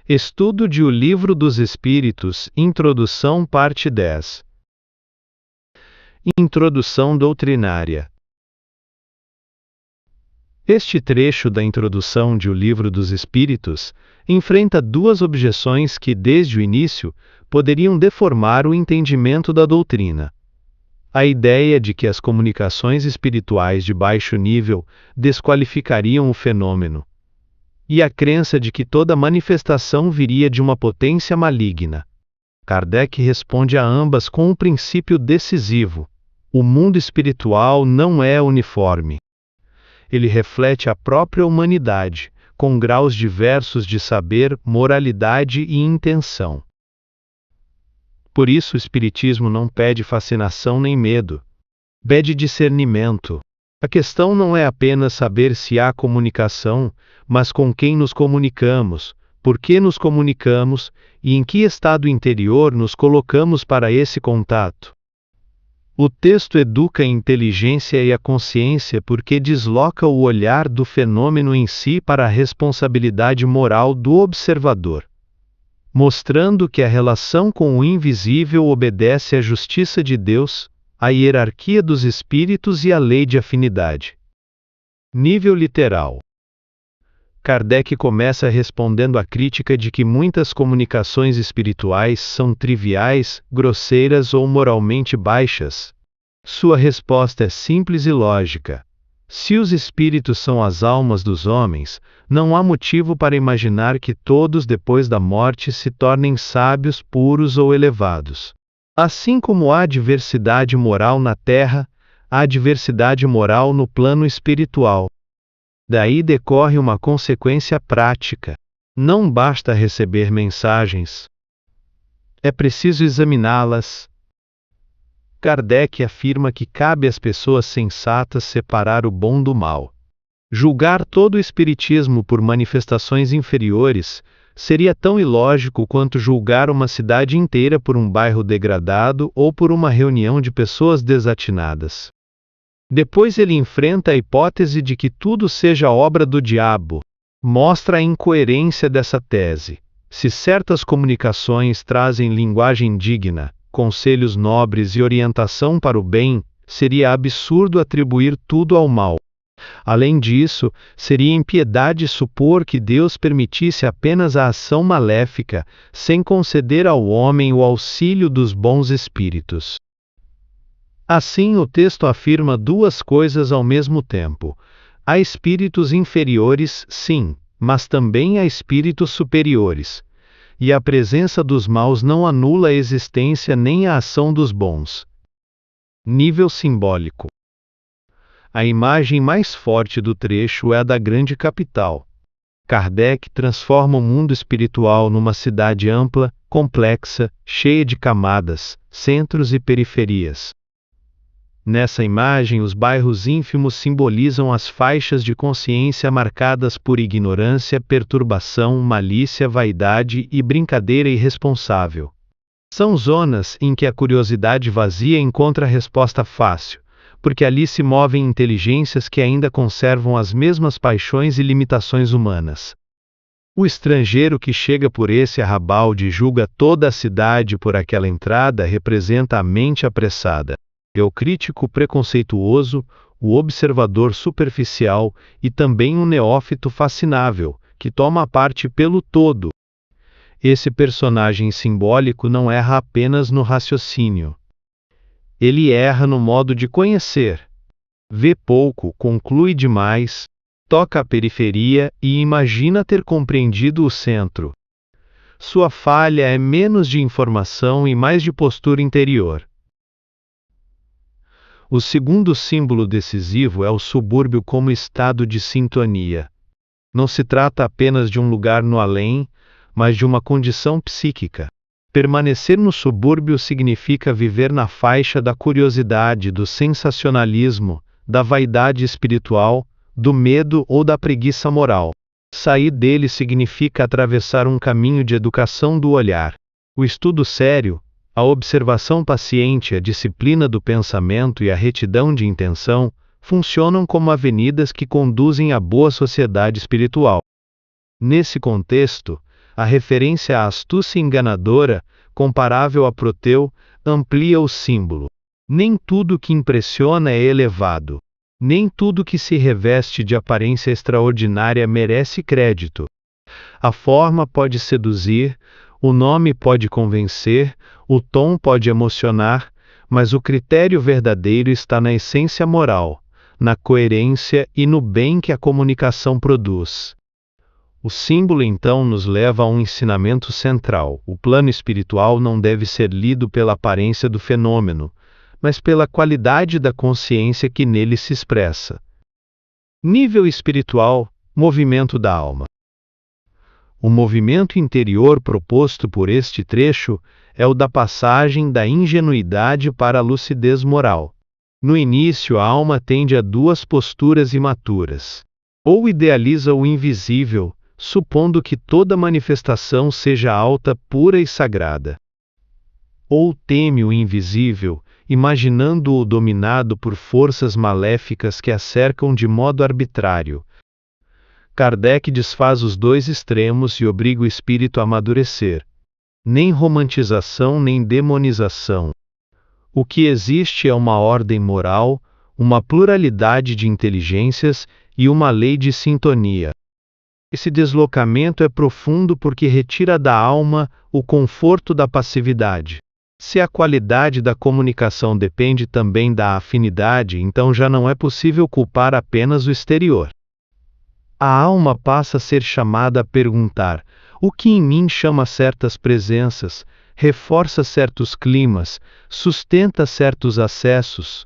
Estudo de O Livro dos Espíritos, Introdução, Parte 10. Introdução doutrinária. Este trecho da introdução de O Livro dos Espíritos enfrenta duas objeções que, desde o início, poderiam deformar o entendimento da doutrina. A ideia de que as comunicações espirituais de baixo nível desqualificariam o fenômeno, e a crença de que toda manifestação viria de uma potência maligna. Kardec responde a ambas com um princípio decisivo: o mundo espiritual não é uniforme. Ele reflete a própria humanidade, com graus diversos de saber, moralidade e intenção. Por isso o Espiritismo não pede fascinação nem medo. Pede discernimento. A questão não é apenas saber se há comunicação, mas com quem nos comunicamos, por que nos comunicamos e em que estado interior nos colocamos para esse contato. O texto educa a inteligência e a consciência porque desloca o olhar do fenômeno em si para a responsabilidade moral do observador, mostrando que a relação com o invisível obedece à justiça de Deus, à hierarquia dos espíritos e à lei de afinidade. Nível literal. Kardec começa respondendo à crítica de que muitas comunicações espirituais são triviais, grosseiras ou moralmente baixas. Sua resposta é simples e lógica. Se os espíritos são as almas dos homens, não há motivo para imaginar que todos depois da morte se tornem sábios, puros ou elevados. Assim como há diversidade moral na Terra, há diversidade moral no plano espiritual. Daí decorre uma consequência prática. Não basta receber mensagens. É preciso examiná-las. Kardec afirma que cabe às pessoas sensatas separar o bom do mal. Julgar todo o espiritismo por manifestações inferiores seria tão ilógico quanto julgar uma cidade inteira por um bairro degradado ou por uma reunião de pessoas desatinadas. Depois ele enfrenta a hipótese de que tudo seja obra do diabo. Mostra a incoerência dessa tese. Se certas comunicações trazem linguagem digna, conselhos nobres e orientação para o bem, seria absurdo atribuir tudo ao mal. Além disso, seria impiedade supor que Deus permitisse apenas a ação maléfica, sem conceder ao homem o auxílio dos bons espíritos. Assim, o texto afirma duas coisas ao mesmo tempo. Há espíritos inferiores, sim, mas também há espíritos superiores. E a presença dos maus não anula a existência nem a ação dos bons. Nível simbólico. A imagem mais forte do trecho é a da grande capital. Kardec transforma o mundo espiritual numa cidade ampla, complexa, cheia de camadas, centros e periferias. Nessa imagem, os bairros ínfimos simbolizam as faixas de consciência marcadas por ignorância, perturbação, malícia, vaidade e brincadeira irresponsável. São zonas em que a curiosidade vazia encontra resposta fácil, porque ali se movem inteligências que ainda conservam as mesmas paixões e limitações humanas. O estrangeiro que chega por esse arrabalde e julga toda a cidade por aquela entrada representa a mente apressada. É o crítico preconceituoso, o observador superficial e também um neófito fascinável, que toma parte pelo todo. Esse personagem simbólico não erra apenas no raciocínio. Ele erra no modo de conhecer. Vê pouco, conclui demais, toca a periferia e imagina ter compreendido o centro. Sua falha é menos de informação e mais de postura interior. O segundo símbolo decisivo é o subúrbio como estado de sintonia. Não se trata apenas de um lugar no além, mas de uma condição psíquica. Permanecer no subúrbio significa viver na faixa da curiosidade, do sensacionalismo, da vaidade espiritual, do medo ou da preguiça moral. Sair dele significa atravessar um caminho de educação do olhar. O estudo sério, a observação paciente, a disciplina do pensamento e a retidão de intenção funcionam como avenidas que conduzem à boa sociedade espiritual. Nesse contexto, a referência à astúcia enganadora, comparável a Proteu, amplia o símbolo. Nem tudo que impressiona é elevado. Nem tudo que se reveste de aparência extraordinária merece crédito. A forma pode seduzir, o nome pode convencer, o tom pode emocionar, mas o critério verdadeiro está na essência moral, na coerência e no bem que a comunicação produz. O símbolo então nos leva a um ensinamento central. O plano espiritual não deve ser lido pela aparência do fenômeno, mas pela qualidade da consciência que nele se expressa. Nível espiritual, movimento da alma. O movimento interior proposto por este trecho é o da passagem da ingenuidade para a lucidez moral. No início, a alma tende a duas posturas imaturas. Ou idealiza o invisível, supondo que toda manifestação seja alta, pura e sagrada. Ou teme o invisível, imaginando-o dominado por forças maléficas que a cercam de modo arbitrário. Kardec desfaz os dois extremos e obriga o espírito a amadurecer. Nem romantização nem demonização. O que existe é uma ordem moral, uma pluralidade de inteligências e uma lei de sintonia. Esse deslocamento é profundo porque retira da alma o conforto da passividade. Se a qualidade da comunicação depende também da afinidade, então já não é possível culpar apenas o exterior. A alma passa a ser chamada a perguntar: o que em mim chama certas presenças, reforça certos climas, sustenta certos acessos?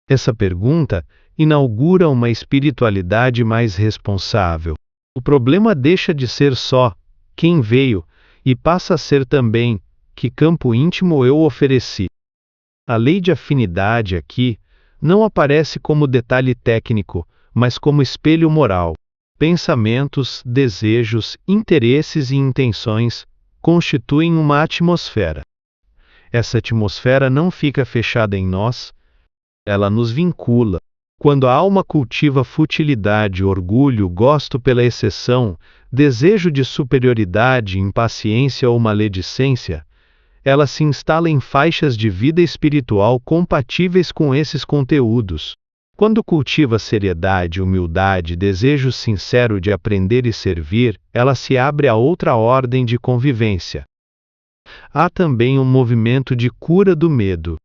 Essa pergunta inaugura uma espiritualidade mais responsável. O problema deixa de ser só quem veio e passa a ser também que campo íntimo eu ofereci. A lei de afinidade aqui não aparece como detalhe técnico, mas como espelho moral. Pensamentos, desejos, interesses e intenções constituem uma atmosfera. Essa atmosfera não fica fechada em nós, ela nos vincula. Quando a alma cultiva futilidade, orgulho, gosto pela exceção, desejo de superioridade, impaciência ou maledicência, ela se instala em faixas de vida espiritual compatíveis com esses conteúdos. Quando cultiva seriedade, humildade, desejo sincero de aprender e servir, ela se abre a outra ordem de convivência. Há também um movimento de cura do medo.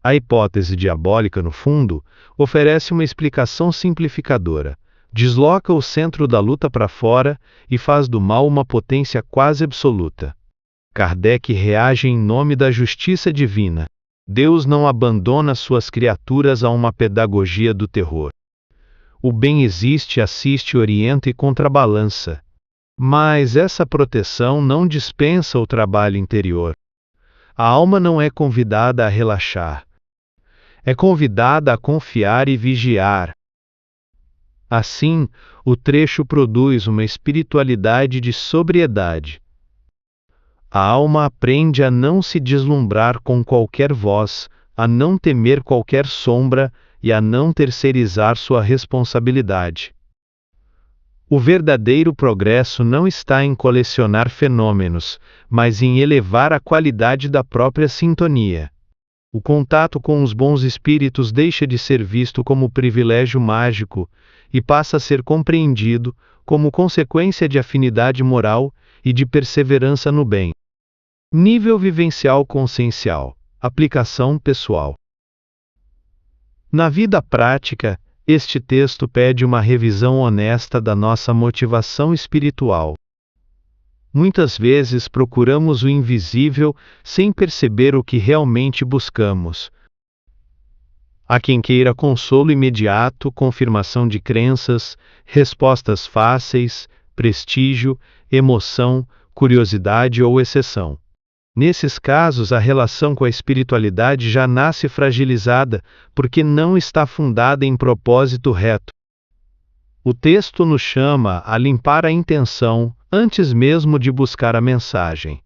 A hipótese diabólica, no fundo, oferece uma explicação simplificadora. Desloca o centro da luta para fora e faz do mal uma potência quase absoluta. Kardec reage em nome da justiça divina. Deus não abandona suas criaturas a uma pedagogia do terror. O bem existe, assiste, orienta e contrabalança. Mas essa proteção não dispensa o trabalho interior. A alma não é convidada a relaxar. É convidada a confiar e vigiar. Assim, o trecho produz uma espiritualidade de sobriedade. A alma aprende a não se deslumbrar com qualquer voz, a não temer qualquer sombra e a não terceirizar sua responsabilidade. O verdadeiro progresso não está em colecionar fenômenos, mas em elevar a qualidade da própria sintonia. O contato com os bons espíritos deixa de ser visto como privilégio mágico e passa a ser compreendido como consequência de afinidade moral e de perseverança no bem. Nível vivencial consciencial. Aplicação pessoal. Na vida prática, este texto pede uma revisão honesta da nossa motivação espiritual. Muitas vezes procuramos o invisível sem perceber o que realmente buscamos. Há quem queira consolo imediato, confirmação de crenças, respostas fáceis, prestígio, emoção, curiosidade ou exceção. Nesses casos, a relação com a espiritualidade já nasce fragilizada, porque não está fundada em propósito reto. O texto nos chama a limpar a intenção, antes mesmo de buscar a mensagem.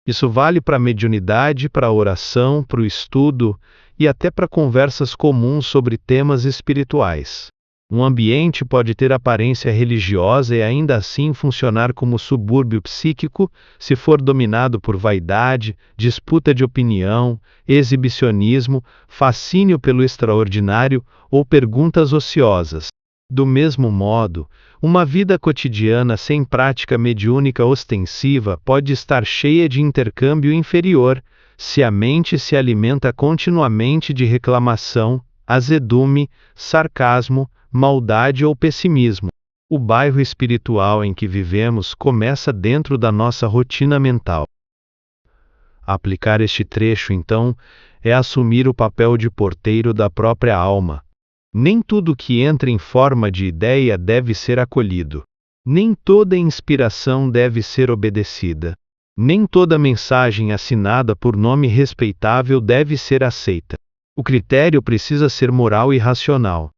Isso vale para a mediunidade, para a oração, para o estudo e até para conversas comuns sobre temas espirituais. Um ambiente pode ter aparência religiosa e ainda assim funcionar como subúrbio psíquico se for dominado por vaidade, disputa de opinião, exibicionismo, fascínio pelo extraordinário ou perguntas ociosas. Do mesmo modo, uma vida cotidiana sem prática mediúnica ostensiva pode estar cheia de intercâmbio inferior, se a mente se alimenta continuamente de reclamação, azedume, sarcasmo, maldade ou pessimismo. O bairro espiritual em que vivemos começa dentro da nossa rotina mental. Aplicar este trecho, então, é assumir o papel de porteiro da própria alma. Nem tudo que entra em forma de ideia deve ser acolhido. Nem toda inspiração deve ser obedecida. Nem toda mensagem assinada por nome respeitável deve ser aceita. O critério precisa ser moral e racional.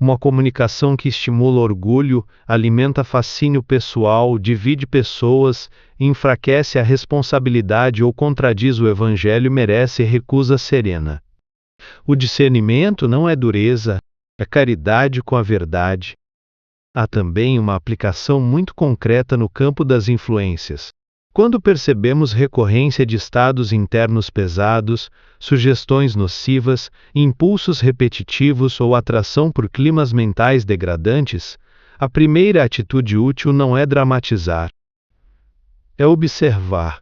Uma comunicação que estimula orgulho, alimenta fascínio pessoal, divide pessoas, enfraquece a responsabilidade ou contradiz o evangelho merece recusa serena. O discernimento não é dureza, é caridade com a verdade. Há também uma aplicação muito concreta no campo das influências. Quando percebemos recorrência de estados internos pesados, sugestões nocivas, impulsos repetitivos ou atração por climas mentais degradantes, a primeira atitude útil não é dramatizar. É observar.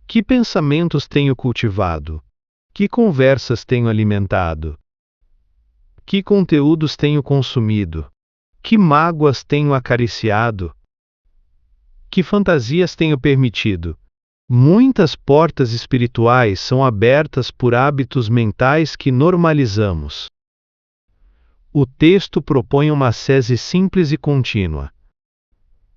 Que pensamentos tenho cultivado? Que conversas tenho alimentado? Que conteúdos tenho consumido? Que mágoas tenho acariciado? Que fantasias tenho permitido? Muitas portas espirituais são abertas por hábitos mentais que normalizamos. O texto propõe uma ascese simples e contínua.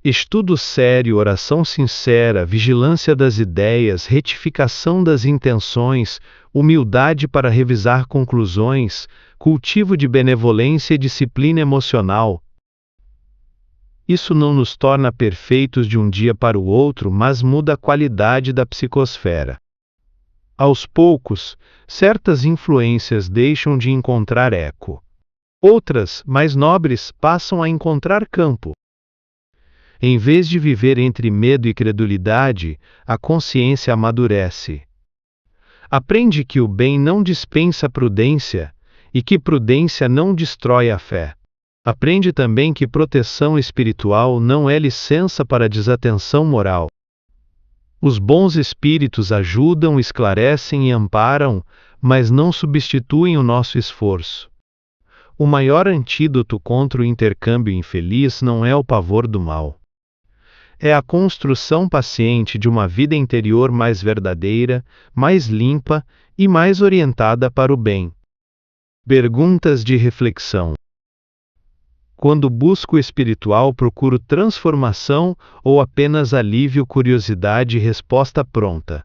Estudo sério, oração sincera, vigilância das ideias, retificação das intenções, humildade para revisar conclusões, cultivo de benevolência e disciplina emocional. Isso não nos torna perfeitos de um dia para o outro, mas muda a qualidade da psicosfera. Aos poucos, certas influências deixam de encontrar eco. Outras, mais nobres, passam a encontrar campo. Em vez de viver entre medo e credulidade, a consciência amadurece. Aprende que o bem não dispensa prudência, e que prudência não destrói a fé. Aprende também que proteção espiritual não é licença para desatenção moral. Os bons espíritos ajudam, esclarecem e amparam, mas não substituem o nosso esforço. O maior antídoto contra o intercâmbio infeliz não é o pavor do mal. É a construção paciente de uma vida interior mais verdadeira, mais limpa e mais orientada para o bem. Perguntas de reflexão. Quando busco o espiritual, procuro transformação ou apenas alívio, curiosidade e resposta pronta?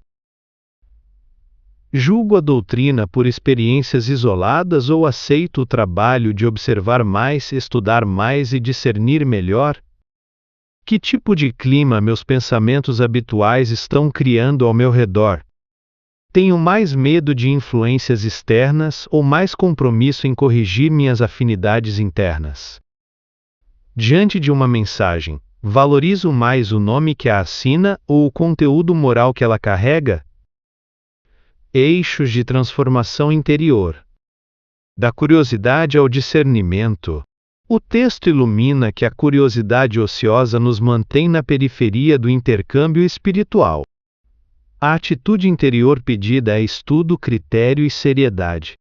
Julgo a doutrina por experiências isoladas ou aceito o trabalho de observar mais, estudar mais e discernir melhor? Que tipo de clima meus pensamentos habituais estão criando ao meu redor? Tenho mais medo de influências externas ou mais compromisso em corrigir minhas afinidades internas? Diante de uma mensagem, valorizo mais o nome que a assina ou o conteúdo moral que ela carrega? Eixos de transformação interior. Da curiosidade ao discernimento. O texto ilumina que a curiosidade ociosa nos mantém na periferia do intercâmbio espiritual. A atitude interior pedida é estudo, critério e seriedade.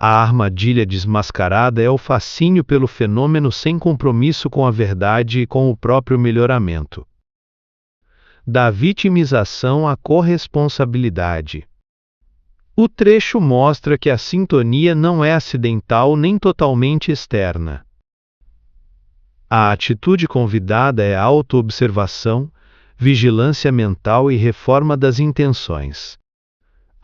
A armadilha desmascarada é o fascínio pelo fenômeno sem compromisso com a verdade e com o próprio melhoramento. Da vitimização à corresponsabilidade. O trecho mostra que a sintonia não é acidental nem totalmente externa. A atitude convidada é autoobservação, vigilância mental e reforma das intenções.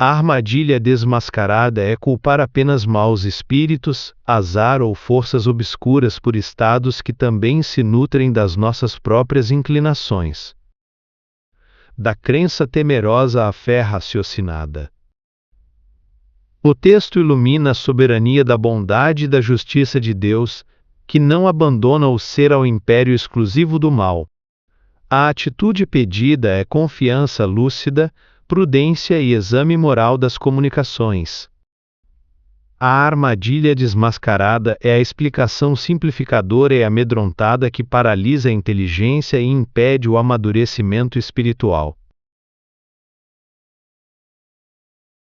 A armadilha desmascarada é culpar apenas maus espíritos, azar ou forças obscuras por estados que também se nutrem das nossas próprias inclinações. Da crença temerosa à fé raciocinada. O texto ilumina a soberania da bondade e da justiça de Deus, que não abandona o ser ao império exclusivo do mal. A atitude pedida é confiança lúcida, prudência e exame moral das comunicações. A armadilha desmascarada é a explicação simplificadora e amedrontada que paralisa a inteligência e impede o amadurecimento espiritual.